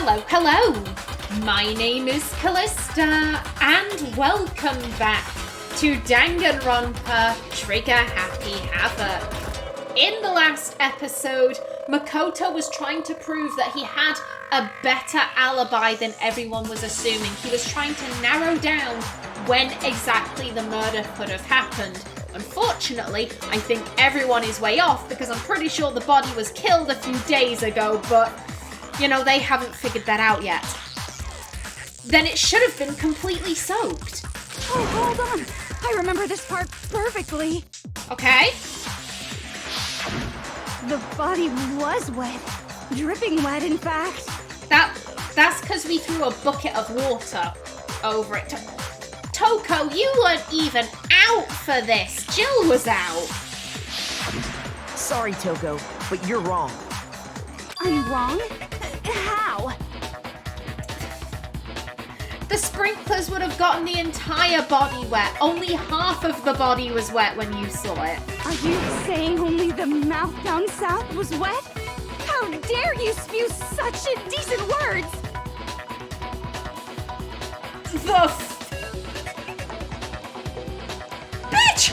Hello! My name is Callista, and welcome back to Danganronpa Trigger Happy Havoc. In the last episode, Makoto was trying to prove that he had a better alibi than everyone was assuming. He was trying to narrow down when exactly the murder could have happened. Unfortunately, I think everyone is way off because I'm pretty sure the body was killed a few days ago, but, you know, they haven't figured that out yet. Then it should have been completely soaked. Oh, hold on. I remember this part perfectly. Okay. The body was wet. Dripping wet, in fact. That's because we threw a bucket of water over it. Toko, you weren't even out for this. Jill was out. Sorry, Toko, but you're wrong. I'm wrong? How? The sprinklers would have gotten the entire body wet. Only half of the body was wet when you saw it. Are you saying only the mouth down south was wet? How dare you spew such indecent words? Bitch!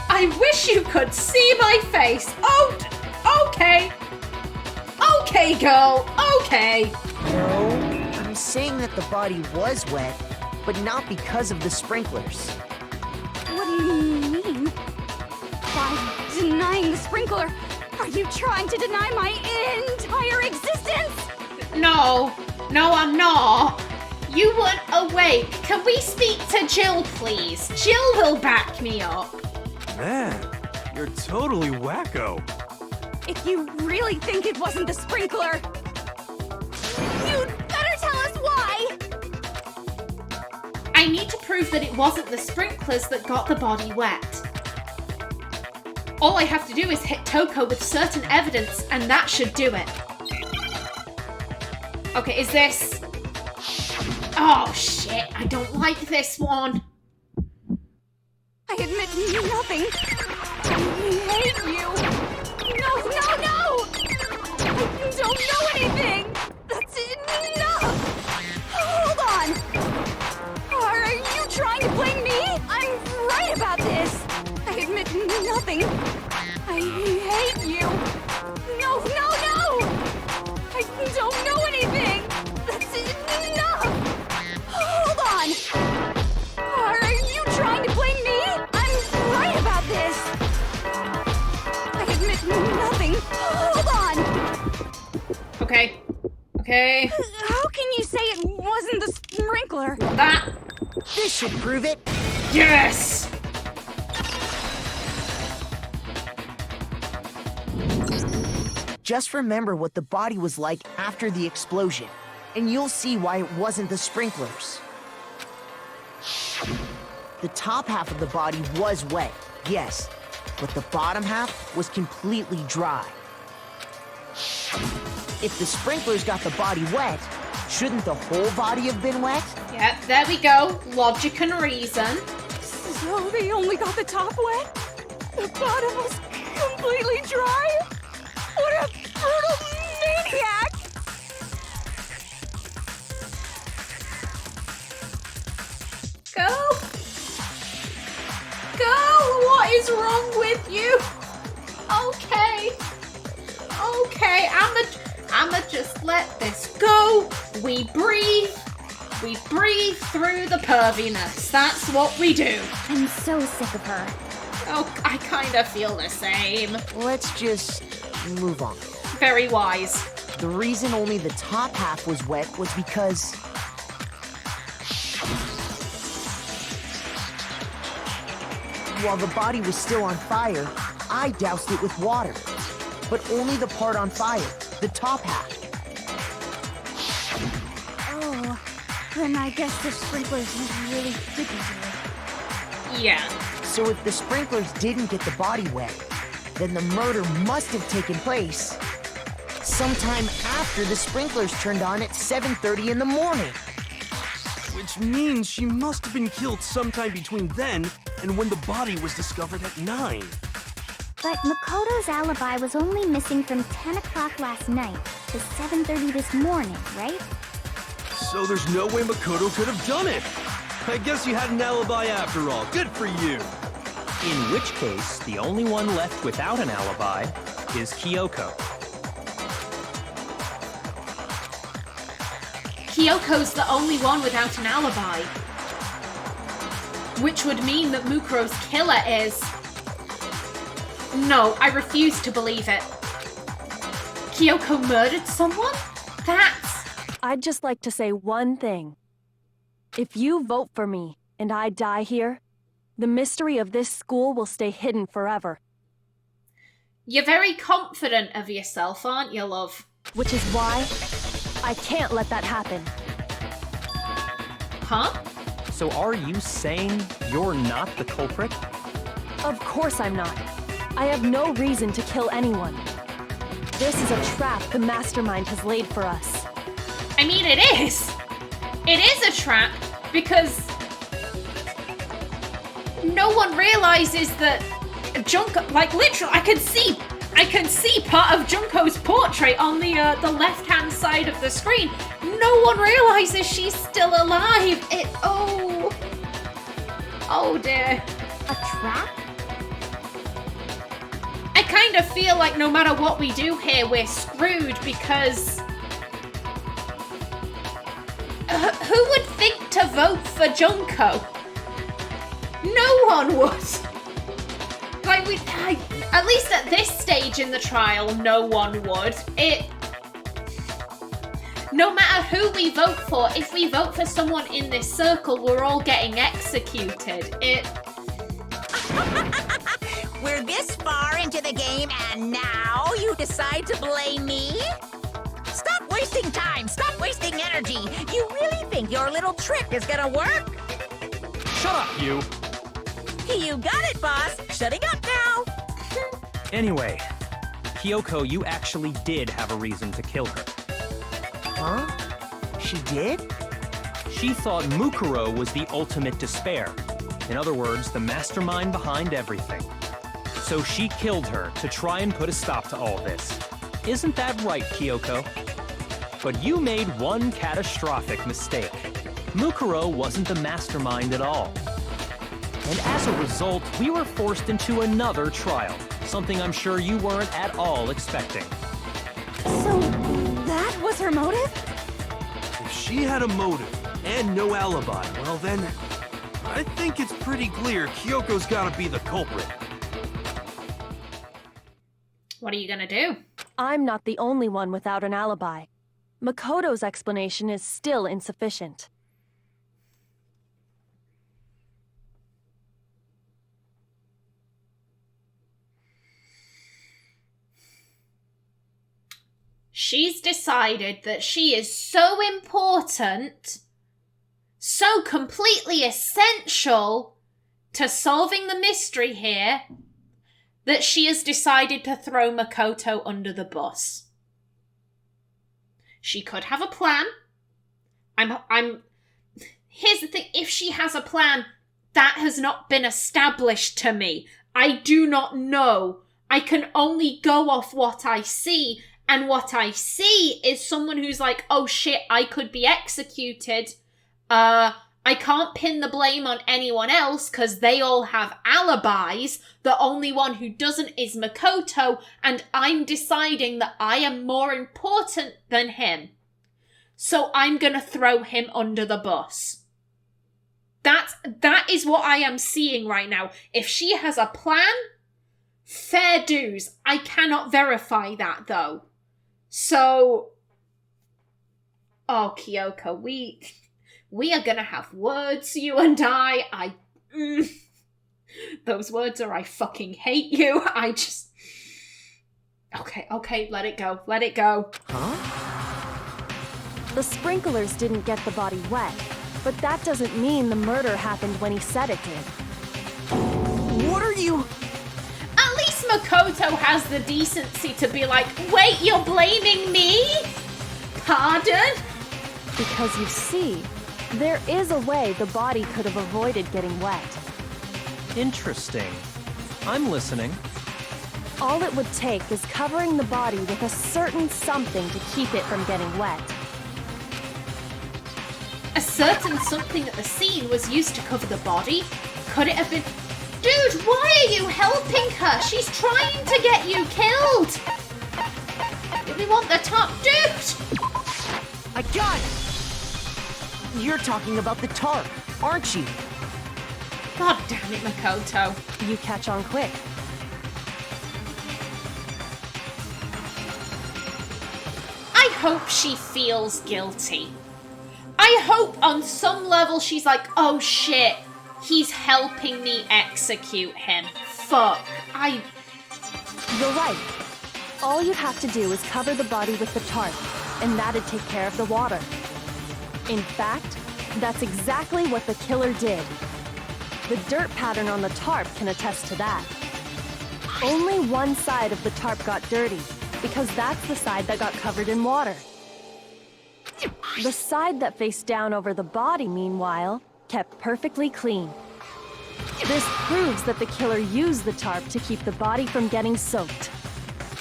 I wish you could see my face. Oh, okay. Okay, girl. Okay. No, I'm saying that the body was wet, but not because of the sprinklers. What do you mean? By denying the sprinkler, are you trying to deny my entire existence? No, I'm not. You weren't awake. Can we speak to Jill, please? Jill will back me up. Man, you're totally wacko. If you really think it wasn't the sprinkler, you'd better tell us why! I need to prove that it wasn't the sprinklers that got the body wet. All I have to do is hit Toko with certain evidence, and that should do it. Okay, is this... Oh, shit. I don't like this one. I admit nothing. I hate you. No! I don't know anything! That's enough! Hold on! Are you trying to blame me? I'm right about this! I admit nothing. I hate you! No! I don't know anything! That's enough! Hold on! Are you trying to blame me? I'm right about this! I admit nothing. Hold on! Okay. How can you say it wasn't the sprinkler? That... This should prove it. Yes! Just remember what the body was like after the explosion, and you'll see why it wasn't the sprinklers. The top half of the body was wet, yes, but the bottom half was completely dry. If the sprinklers got the body wet, shouldn't the whole body have been wet? Yep, there we go. Logic and reason. So they only got the top wet? The bottom was completely dry? What a brutal maniac! Girl, what is wrong with you? Okay, I'ma just let this go. We breathe through the perviness. That's what we do. I'm so sick of her. Oh, I kinda feel the same. Let's just move on. Very wise. The reason only the top half was wet was because... while the body was still on fire, I doused it with water. But only the part on fire, the top half. Oh, then I guess the sprinklers really didn't do it. Yeah. So if the sprinklers didn't get the body wet, then the murder must have taken place sometime after the sprinklers turned on at 7:30 in the morning. Which means she must have been killed sometime between then and when the body was discovered at 9. But Makoto's alibi was only missing from 10 o'clock last night to 7:30 this morning, right? So there's no way Makoto could have done it. I guess you had an alibi after all. Good for you. In which case, the only one left without an alibi is Kyoko. Kyoko's the only one without an alibi. Which would mean that Mukuro's killer is... No, I refuse to believe it. Kyoko murdered someone? That's... I'd just like to say one thing. If you vote for me and I die here, the mystery of this school will stay hidden forever. You're very confident of yourself, aren't you, love? Which is why I can't let that happen. Huh? So are you saying you're not the culprit? Of course I'm not. I have no reason to kill anyone. This is a trap the mastermind has laid for us. I mean, it is. It is a trap because no one realizes that Junko, like literally, I can see part of Junko's portrait on the left-hand side of the screen. No one realizes she's still alive. Oh dear. A trap? I kind of feel like no matter what we do here, we're screwed because who would think to vote for Junko? No one would. Like at least at this stage in the trial, no one would. No matter who we vote for, if we vote for someone in this circle, we're all getting executed. We're this far into the game and now you decide to blame me? Stop wasting time! Stop wasting energy! You really think your little trick is gonna work? Shut up, you. You got it, boss! Shutting up now! Anyway, Kyoko, you actually did have a reason to kill her. Huh? She did? She thought Mukuro was the ultimate despair. In other words, the mastermind behind everything. So she killed her to try and put a stop to all this. Isn't that right, Kyoko? But you made one catastrophic mistake. Mukuro wasn't the mastermind at all. And as a result, we were forced into another trial, something I'm sure you weren't at all expecting. So, that was her motive? If she had a motive and no alibi, well then, I think it's pretty clear Kyoko's gotta be the culprit. What are you gonna do? I'm not the only one without an alibi. Makoto's explanation is still insufficient. She's decided that she is so important, so completely essential to solving the mystery here, that she has decided to throw Makoto under the bus. She could have a plan. Here's the thing, if she has a plan, that has not been established to me. I do not know. I can only go off what I see, and what I see is someone who's like, oh shit, I could be executed. I can't pin the blame on anyone else because they all have alibis. The only one who doesn't is Makoto, and I'm deciding that I am more important than him. So I'm gonna throw him under the bus. That is what I am seeing right now. If she has a plan, fair dues. I cannot verify that though. So, oh Kyoko, we are gonna have words, you and I. Those words are I fucking hate you. Okay, let it go. Huh? The sprinklers didn't get the body wet, but that doesn't mean the murder happened when he said it did. What are you... At least Makoto has the decency to be like, wait, you're blaming me? Pardon? Because you see, there is a way the body could have avoided getting wet. Interesting. I'm listening. All it would take is covering the body with a certain something to keep it from getting wet. A certain something at the scene was used to cover the body? Could it have been... Dude, why are you helping her? She's trying to get you killed! We want the top, dude! I got it! You're talking about the tarp, aren't you? God damn it, Makoto. You catch on quick. I hope she feels guilty. I hope on some level she's like, oh shit, he's helping me execute him. Fuck. You're right. All you have to do is cover the body with the tarp, and that'd take care of the water. In fact, that's exactly what the killer did. The dirt pattern on the tarp can attest to that. Only one side of the tarp got dirty, because that's the side that got covered in water. The side that faced down over the body, meanwhile, kept perfectly clean. This proves that the killer used the tarp to keep the body from getting soaked.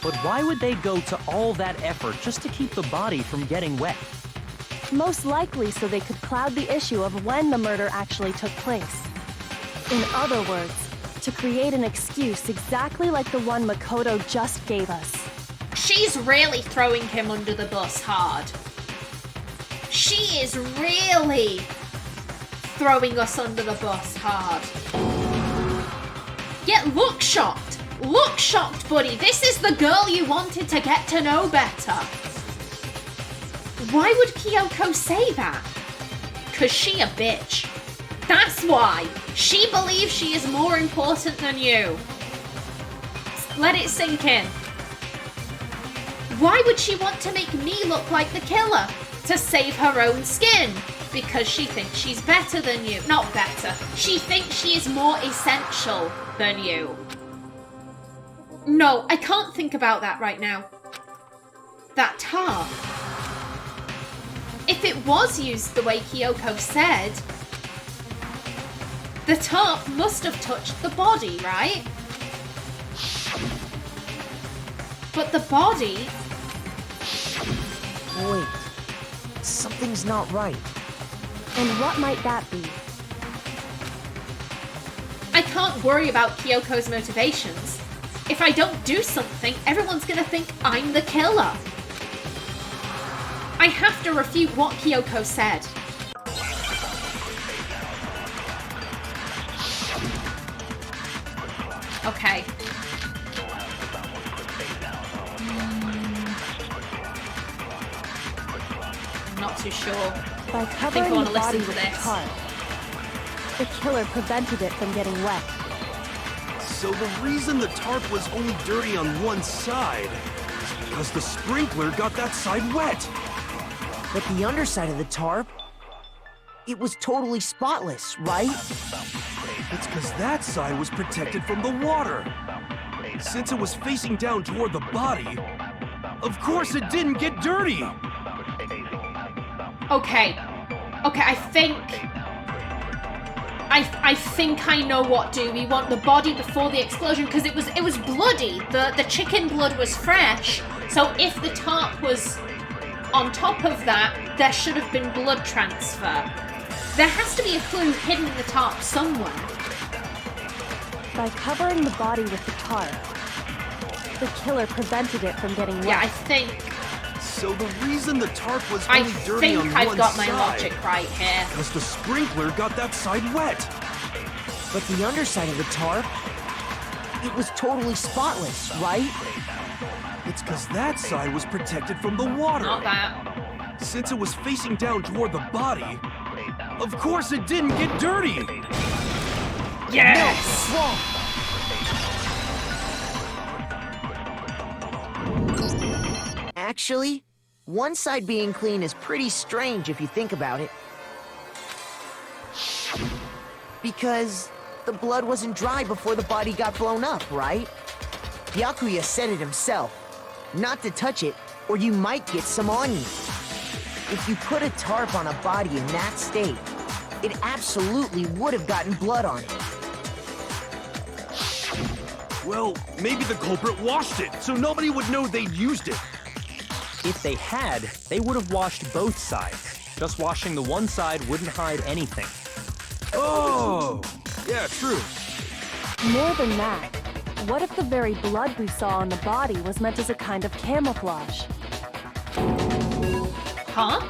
But why would they go to all that effort just to keep the body from getting wet? Most likely so they could cloud the issue of when the murder actually took place. In other words, to create an excuse exactly like the one Makoto just gave us. She's really throwing him under the bus hard. She is really throwing us under the bus hard. Yeah, look shocked. Look shocked, buddy. This is the girl you wanted to get to know better. Why would Kyoko say that? 'Cause she a bitch. That's why. She believes she is more important than you. Let it sink in. Why would she want to make me look like the killer? To save her own skin? Because she thinks she's better than you. Not better. She thinks she is more essential than you. No, I can't think about that right now. That tarp. If it was used the way Kyoko said, the tarp must have touched the body, right? But the body... Wait, something's not right. And what might that be? I can't worry about Kyoko's motivations. If I don't do something, everyone's gonna think I'm the killer. I have to refute what Kyoko said. Okay. I'm not too sure. By I think I covering want the to body listen to with the this. tarp, the killer prevented it from getting wet. So the reason the tarp was only dirty on one side is because the sprinkler got that side wet. But the underside of the tarp, it was totally spotless, right? It's because that side was protected from the water. Since it was facing down toward the body, of course it didn't get dirty. Okay. Okay, I think I know what to do. We want the body before the explosion because it was bloody. The chicken blood was fresh. So if the tarp was on top of that, there should have been blood transfer. There has to be a clue hidden in the tarp somewhere. By covering the body with the tarp, the killer prevented it from getting wet. Yeah, I think So the reason the tarp was only dirty on I've one got my side logic right here. because the sprinkler got that side wet. But the underside of the tarp, it was totally spotless, right? It's because that side was protected from the water. Not that. Since it was facing down toward the body, of course it didn't get dirty. Yes! Wrong. Actually, one side being clean is pretty strange if you think about it. Because the blood wasn't dry before the body got blown up, right? Byakuya said it himself. Not to touch it, or you might get some on you. If you put a tarp on a body in that state, it absolutely would have gotten blood on it. Well, maybe the culprit washed it, so nobody would know they'd used it. If they had, they would have washed both sides. Just washing the one side wouldn't hide anything. Oh! Yeah, true. More than that, what if the very blood we saw on the body was meant as a kind of camouflage? Huh?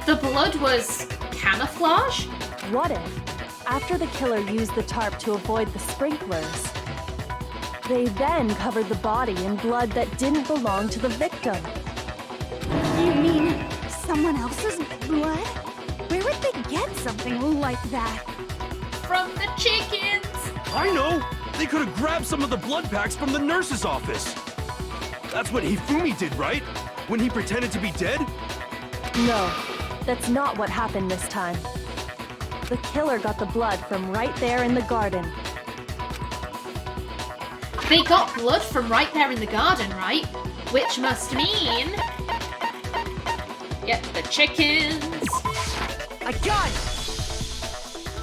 The blood was camouflage? What if, after the killer used the tarp to avoid the sprinklers, they then covered the body in blood that didn't belong to the victim? You mean someone else's blood? Where would they get something like that? From the chickens! I know! They could have grabbed some of the blood packs from the nurse's office. That's what Hifumi did, right? When he pretended to be dead? No, that's not what happened this time. The killer got the blood from right there in the garden. They got blood from right there in the garden, right? Which must mean... Yep, the chickens. A gun!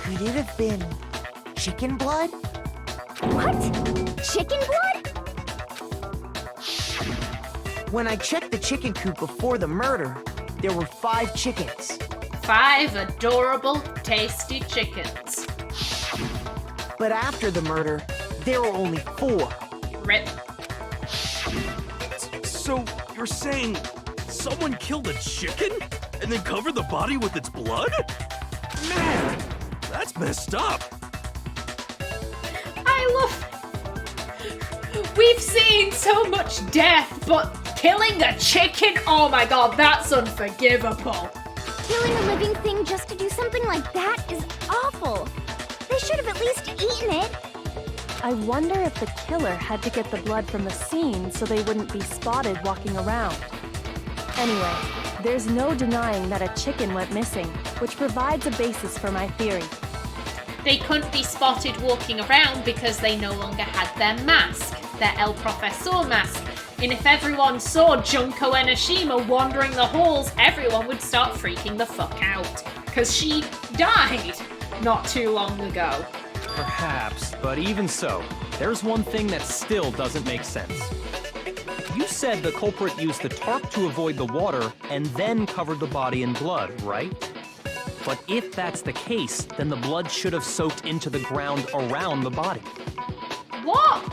Could it have been chicken blood? What? Chicken blood? When I checked the chicken coop before the murder, there were 5 chickens. 5 adorable, tasty chickens. But after the murder, there were only 4. Rip. So, you're saying someone killed a chicken and then covered the body with its blood? Man, that's messed up. I love... We've seen so much death, but killing a chicken? Oh my god, that's unforgivable. Killing a living thing just to do something like that is awful. They should have at least eaten it. I wonder if the killer had to get the blood from the scene so they wouldn't be spotted walking around. Anyway, there's no denying that a chicken went missing, which provides a basis for my theory. They couldn't be spotted walking around because they no longer had their mask, their El Profesor mask. And if everyone saw Junko Enoshima wandering the halls, everyone would start freaking the fuck out. Because she died not too long ago. Perhaps, but even so, there's one thing that still doesn't make sense. You said the culprit used the tarp to avoid the water and then covered the body in blood, right? But if that's the case, then the blood should have soaked into the ground around the body. What?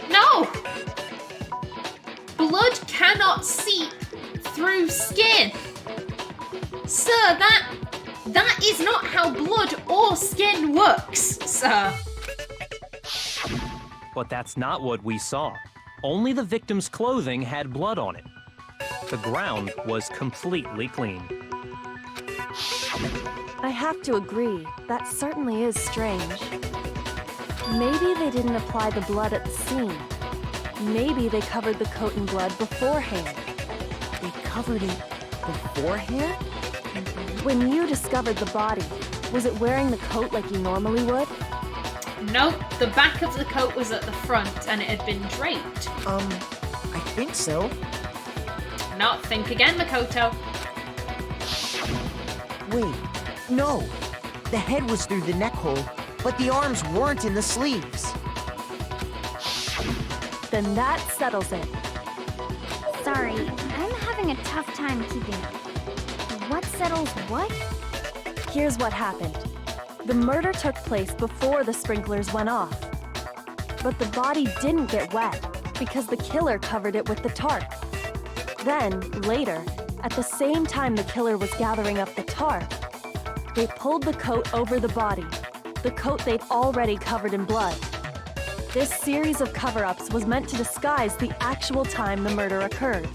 No! Blood cannot seep through skin. Sir, that is not how blood or skin works, sir. But that's not what we saw. Only the victim's clothing had blood on it. The ground was completely clean. I have to agree, that certainly is strange. Maybe they didn't apply the blood at the scene. Maybe they covered the coat in blood beforehand. They covered it beforehand? When you discovered the body, was it wearing the coat like you normally would? Nope, the back of the coat was at the front and it had been draped. I think so. Not think again, Makoto. Wait, no. The head was through the neck hole, but the arms weren't in the sleeves. Then that settles it. Sorry, I'm having a tough time keeping up. What settles what? Here's what happened. The murder took place before the sprinklers went off. But the body didn't get wet because the killer covered it with the tarp. Then, later, at the same time the killer was gathering up the tarp, they pulled the coat over the body, the coat they'd already covered in blood. This series of cover-ups was meant to disguise the actual time the murder occurred.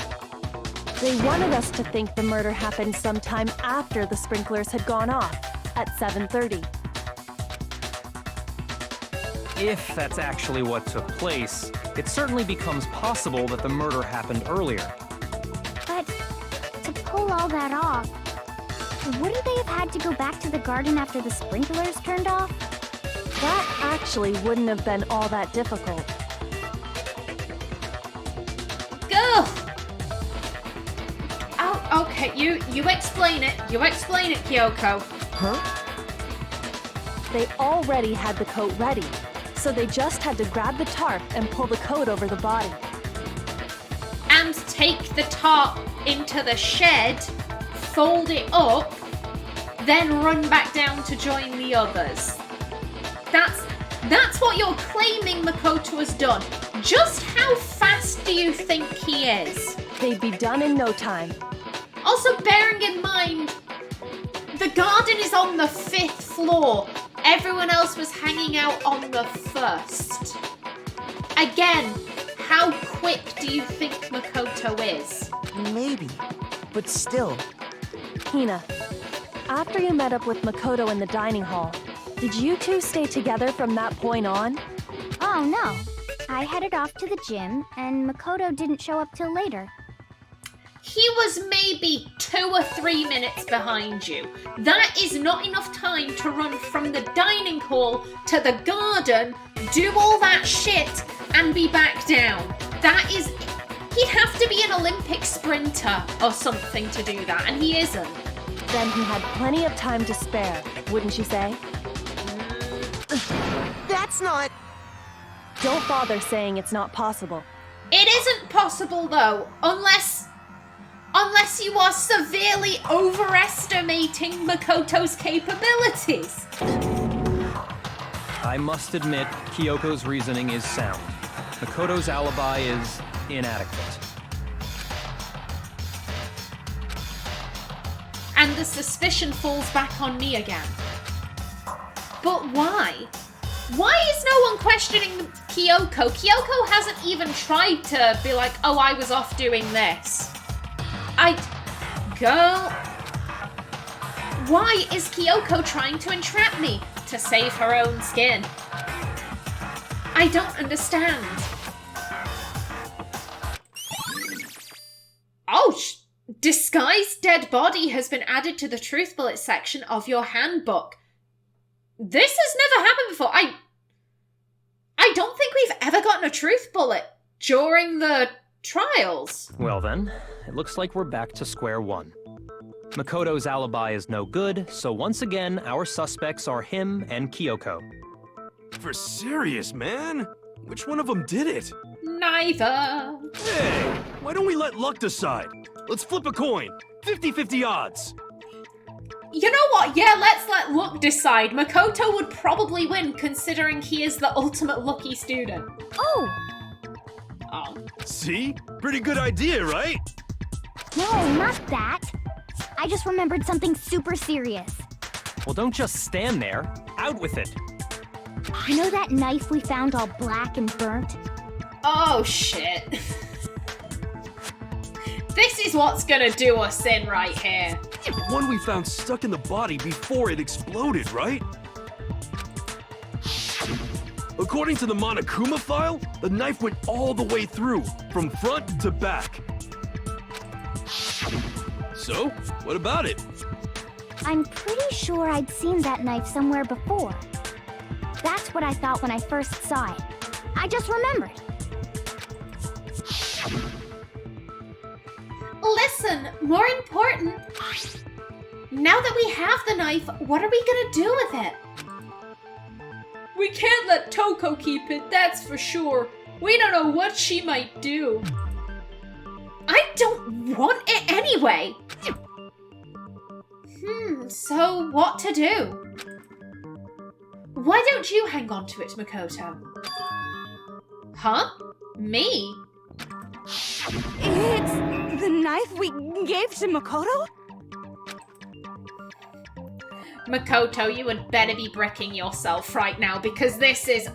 They wanted us to think the murder happened sometime after the sprinklers had gone off, at 7:30. If that's actually what took place, it certainly becomes possible that the murder happened earlier. But to pull all that off, wouldn't they have had to go back to the garden after the sprinklers turned off? That actually wouldn't have been all that difficult. Go! Oh, okay, you explain it. You explain it, Kyoko. Huh? They already had the coat ready, so they just had to grab the tarp and pull the coat over the body. And take the tarp into the shed, fold it up, then run back down to join the others. That's what you're claiming Makoto has done. Just how fast do you think he is? They'd be done in no time. Also, bearing in mind, the garden is on the 5th floor. Everyone else was hanging out on the 1st. Again, how quick do you think Makoto is? Maybe, but still. Hina, after you met up with Makoto in the dining hall, did you two stay together from that point on? Oh, no. I headed off to the gym, and Makoto didn't show up till later. He was maybe 2 or 3 minutes behind you. That is not enough time to run from the dining hall to the garden, do all that shit, and be back down. He'd have to be an Olympic sprinter or something to do that, and he isn't. Then he had plenty of time to spare, wouldn't you say? That's not... Don't bother saying it's not possible. It isn't possible, though, unless you are severely overestimating Makoto's capabilities. I must admit, Kyoko's reasoning is sound. Makoto's alibi is inadequate. And the suspicion falls back on me again. But why? Why is no one questioning Kyoko? Kyoko hasn't even tried to be like, oh, I was off doing this. Girl, why is Kyoko trying to entrap me? To save her own skin? I don't understand. Oh, disguised dead body has been added to the truth bullet section of your handbook. This has never happened before. I don't think we've ever gotten a truth bullet during the trials. Well then, it looks like we're back to square one. Makoto's alibi is no good, so once again, our suspects are him and Kyoko. For serious, man? Which one of them did it? Neither. Hey, why don't we let luck decide? Let's flip a coin. 50-50 odds. You know what? Yeah, let's let luck decide. Makoto would probably win, considering he is the ultimate lucky student. Oh! See? Pretty good idea, right? No, not that. I just remembered something super serious. Well, don't just stand there. Out with it. You know that knife we found all black and burnt? Oh, shit. This is what's gonna do us in right here. The one we found stuck in the body before it exploded, right? According to the Monokuma file, the knife went all the way through, from front to back. So, what about it? I'm pretty sure I'd seen that knife somewhere before. That's what I thought when I first saw it. I just remembered. Listen, more important. Now that we have the knife, what are we gonna do with it? We can't let Toko keep it, that's for sure. We don't know what she might do. I don't want it anyway. So what to do? Why don't you hang on to it, Makoto? Huh? Me? It's the knife we gave to Makoto? Makoto, you had better be bricking yourself right now, because this is,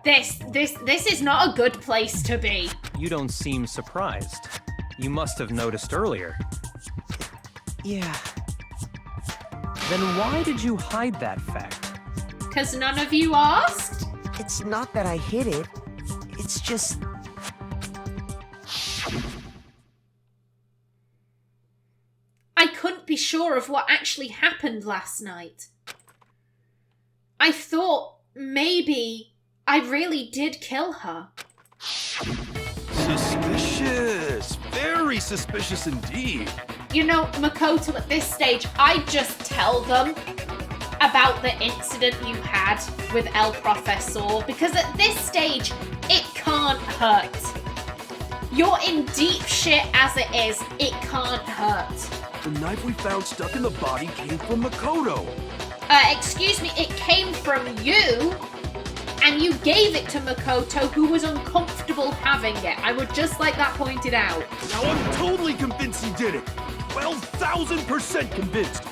this is not a good place to be. You don't seem surprised. You must have noticed earlier. Yeah. Then why did you hide that fact? Because none of you asked? It's not that I hid it. It's just... I couldn't be sure of what actually happened last night. I thought maybe I really did kill her. Suspicious. Very suspicious indeed. You know, Makoto, at this stage, I'd just tell them. about the incident you had with El Profesor, because at this stage, it can't hurt. You're in deep shit as it is. It can't hurt. The knife we found stuck in the body came from Makoto. Excuse me, it came from you, and you gave it to Makoto, who was uncomfortable having it. I would just like that pointed out. Now I'm totally convinced he did it. 12,000% convinced.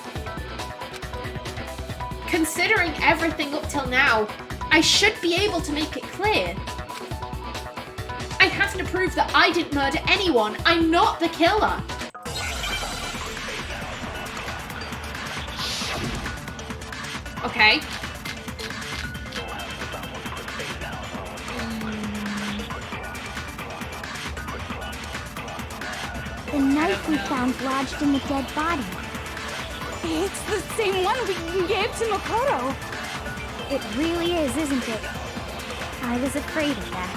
Considering everything up till now, I should be able to make it clear. I have to prove that I didn't murder anyone. I'm not the killer. Okay. The knife we found lodged in the dead body. It's the same one we gave to Makoto. It really is, isn't it? I was afraid of that.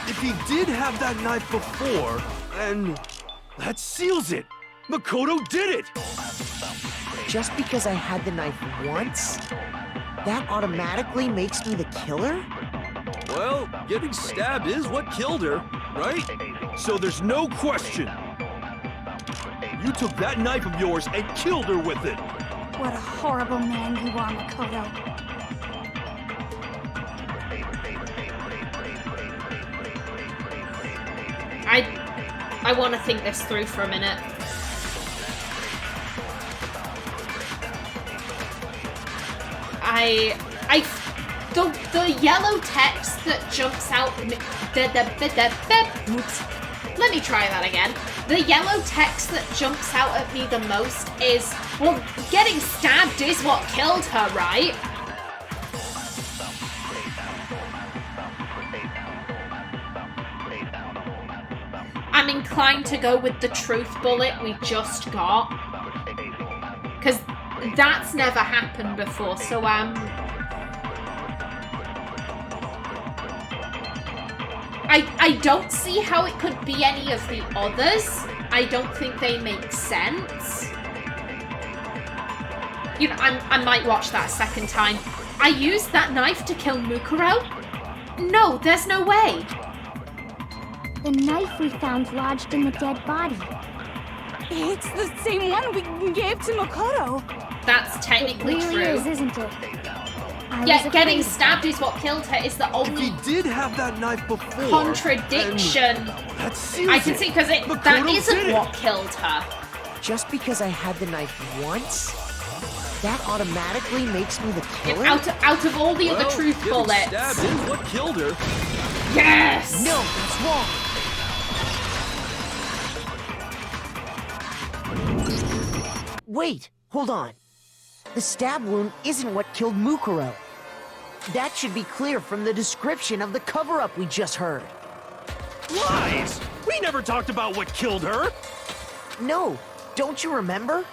If he did have that knife before, then that seals it. Makoto did it. Just because I had the knife once, that automatically makes me the killer? Well, getting stabbed is what killed her, right? So there's no question. You took that knife of yours and killed her with it. What a horrible man you are, Makoto. I want to think this through for a minute. The yellow text that jumps out. Oops. Let me try that again. The yellow text that jumps out at me the most is, well, getting stabbed is what killed her, right? I'm inclined to go with the truth bullet we just got. Because that's never happened before, so I don't see how it could be any of the others. I don't think they make sense. You know, I might watch that a second time. I used that knife to kill Mukuro? No, there's no way. The knife we found lodged in the dead body. It's the same one we gave to Makoto. That's technically It really true. is, isn't it? I Yeah, was getting afraid. stabbed is what killed her is the If only he did have that knife before, contradiction then that seals I can it. see, because that Makoto isn't did it. what killed her. Just because I had the knife once, that automatically makes me the killer? Out of all the other Well, truth getting bullets. stabbed is what killed her. Yes! No, that's wrong. Wait, hold on. The stab wound isn't what killed Mukuro. That should be clear from the description of the cover-up we just heard. Lies! We never talked about what killed her. No, don't you remember?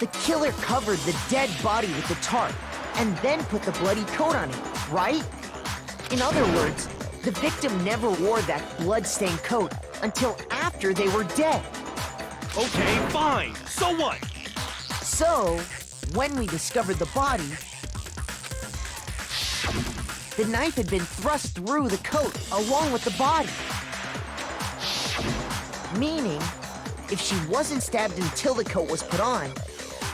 The killer covered the dead body with the tarp and then put the bloody coat on it, right? In other words, the victim never wore that blood-stained coat until after they were dead. Okay, fine. So what? So, when we discovered the body, the knife had been thrust through the coat along with the body. Meaning, if she wasn't stabbed until the coat was put on,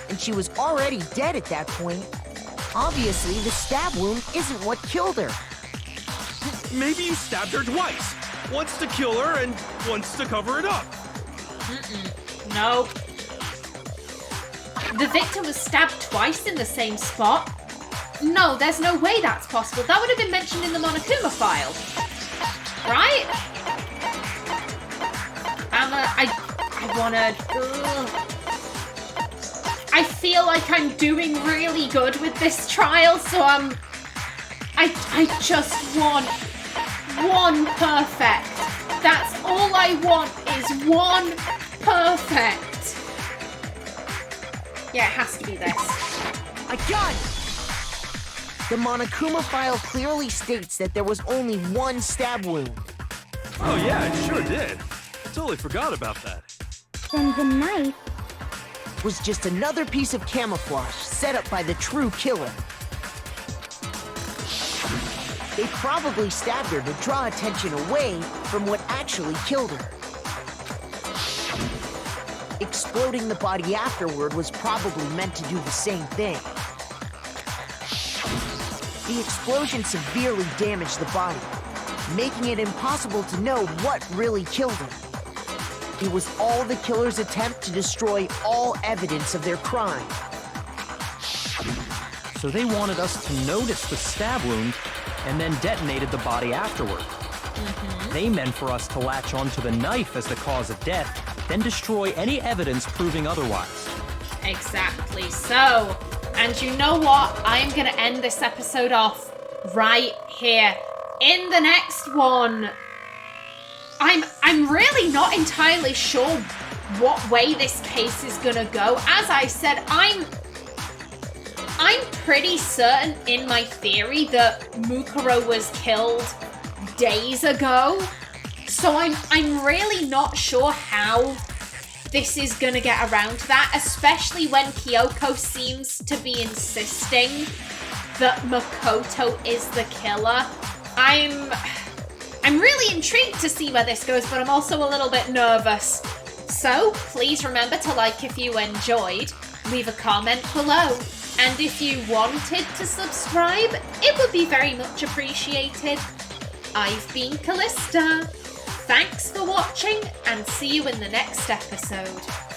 and she was already dead at that point, obviously the stab wound isn't what killed her. Maybe you stabbed her twice. Once to kill her and once to cover it up. No. The victim was stabbed twice in the same spot? No, there's no way that's possible. That would have been mentioned in the Monokuma file. Right? I wanna... I feel like I'm doing really good with this trial, so I just want one perfect. That's all I want is one perfect. Yeah, it has to be this. I got it! The Monokuma file clearly states that there was only one stab wound. Oh yeah, it sure did. I totally forgot about that. Then the knife was just another piece of camouflage set up by the true killer. They probably stabbed her to draw attention away from what actually killed her. Exploding the body afterward was probably meant to do the same thing. The explosion severely damaged the body, making it impossible to know what really killed her. It was all the killer's attempt to destroy all evidence of their crime. So they wanted us to notice the stab wound and then detonated the body afterward. They meant for us to latch onto the knife as the cause of death, then destroy any evidence proving otherwise. Exactly so. And you know what? I'm going to end this episode off right here. In the next one, I'm really not entirely sure what way this case is going to go. As I said, I'm pretty certain in my theory that Mukuro was killed days ago. So I'm really not sure how this is gonna get around to that, especially when Kyoko seems to be insisting that Makoto is the killer. I'm really intrigued to see where this goes, but I'm also a little bit nervous. So please remember to like if you enjoyed, leave a comment below, and if you wanted to subscribe, it would be very much appreciated. I've been Kallista. Thanks for watching, and see you in the next episode.